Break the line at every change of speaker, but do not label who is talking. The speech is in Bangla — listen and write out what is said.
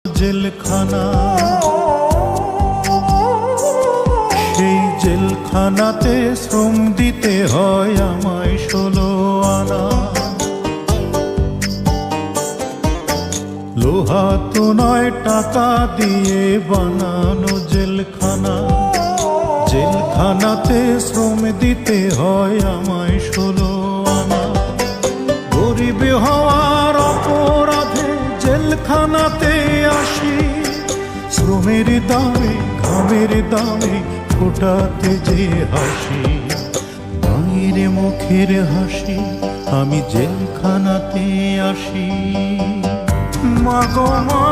জেলখানা, সেই জেলখানাতে শ্রম দিতে হয় আমায় 16 আনা। লোহা তো নয়, টাকা দিয়ে বানানো জেলখানা, জেলখানাতে শ্রম দিতে হয় আমায় 16 আনা। গরিব হওয়ার অপরাধে জেলখানাতে আসি, শ্রমের দামে ঘামের দামে ফোটাতে যে হাসি, মায়ের মুখের হাসি আমি জেলখানাতে আসি। মা গো মা।